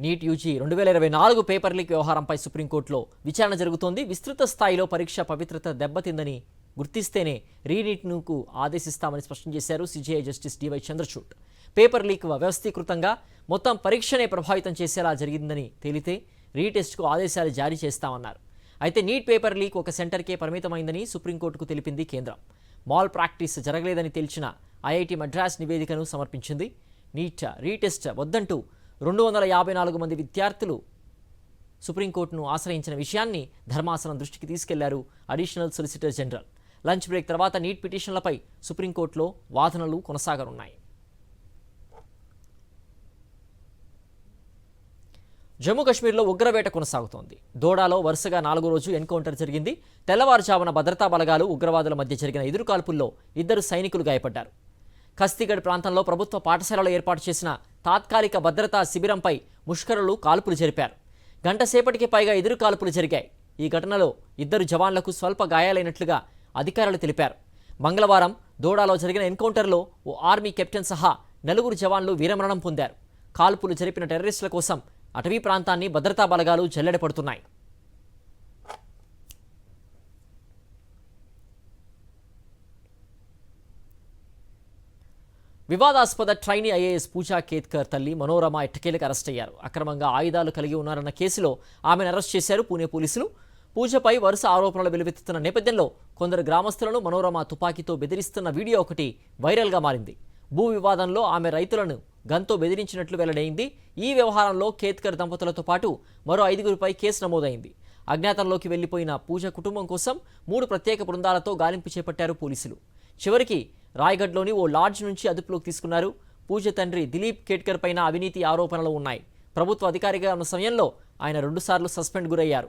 NEET UG 2024 paper leak వ్యవహారంపై సుప్రీంకోర్టులో విచారణ జరుగుతోంది. విస్తృత స్థాయిలో పరీక్ష పవిత్రత దెబ్బతిందని గుర్తిస్తేనే రీనీట్ను ఆదేశిస్తామని స్పష్టం చేశారు CJI justice DY Chandrachud. Paper leak వ్యవస్థీకృతంగా మొత్తం పరీక్షనే ప్రభావితం చేసేలా జరిగిందని తేలితే రీటెస్ట్కు ఆదేశాలు జారీ చేస్తామన్నారు. అయితే నీట్ పేపర్ లీక్ ఒక సెంటర్కే పరిమితమైందని సుప్రీంకోర్టుకు తెలిపింది కేంద్రం. మాల్ ప్రాక్టీస్ జరగలేదని తేల్చిన ఐఐటి మద్రాస్ నివేదికను సమర్పించింది. నీట్ రీటెస్ట్ వద్దంటూ 254 మంది విద్యార్థులు సుప్రీంకోర్టును ఆశ్రయించిన విషయాన్ని ధర్మాసనం దృష్టికి తీసుకెళ్లారు additional solicitor general. Lunch break తర్వాత నీట్ పిటిషన్లపై సుప్రీంకోర్టులో వాదనలు కొనసాగనున్నాయి. జమ్మూ కాశ్మీర్లో ఉగ్రవేట కొనసాగుతోంది. దోడాలో వరుసగా 4వ రోజు ఎన్కౌంటర్ జరిగింది. తెల్లవారుజామున భద్రతా బలగాలు ఉగ్రవాదుల మధ్య జరిగిన ఎదురుకాల్పుల్లో 2 సైనికులు గాయపడ్డారు. ఖస్తీగఢ్ ప్రాంతంలో ప్రభుత్వ పాఠశాలలో ఏర్పాటు చేసిన తాత్కాలిక భద్రతా శిబిరంపై ముష్కరులు కాల్పులు జరిపారు. గంట సేపటికి పైగా ఎదురు కాల్పులు జరిగాయి. ఈ ఘటనలో 2 జవాన్లకు స్వల్ప గాయాలైనట్లుగా అధికారులు తెలిపారు. మంగళవారం దోడాలో జరిగిన ఎన్కౌంటర్లో ఓ ఆర్మీ కెప్టెన్ సహా 4 జవాన్లు వీరమరణం పొందారు. కాల్పులు జరిపిన టెర్రరిస్టుల కోసం అటవీ ప్రాంతాన్ని భద్రతా బలగాలు జల్లెడపడుతున్నాయి. వివాదాస్పద ట్రైనీ ఐఏఎస్ పూజా కేత్కర్ తల్లి మనోరమ ఎట్టకేలకు అరెస్ట్ అయ్యారు. అక్రమంగా ఆయుధాలు కలిగి ఉన్నారన్న కేసులో ఆమెను అరెస్ట్ చేశారు పూణే పోలీసులు. పూజపై వరుస ఆరోపణలు వెలువెత్తుతున్న నేపథ్యంలో కొందరు గ్రామస్తులను మనోరమ తుపాకీతో బెదిరిస్తున్న వీడియో ఒకటి వైరల్గా మారింది. భూ వివాదంలో ఆమె రైతులను గన్తో బెదిరించినట్లు వెల్లడైంది. ఈ వ్యవహారంలో కేత్కర్ దంపతులతో పాటు మరో 5గురిపై కేసు నమోదైంది. అజ్ఞాతంలోకి వెళ్లిపోయిన పూజ కుటుంబం కోసం 3 ప్రత్యేక బృందాలతో గాలింపు చేపట్టారు పోలీసులు. చివరికి రాయ్గఢ్లోని ఓ లాడ్జ్ నుంచి అదుపులోకి తీసుకున్నారు. పూజ తండ్రి దిలీప్ కేట్కర్ పైన అవినీతి ఆరోపణలు ఉన్నాయి. ప్రభుత్వ అధికారిగా ఉన్న సమయంలో ఆయన 2 సార్లు సస్పెండ్ గురయ్యారు.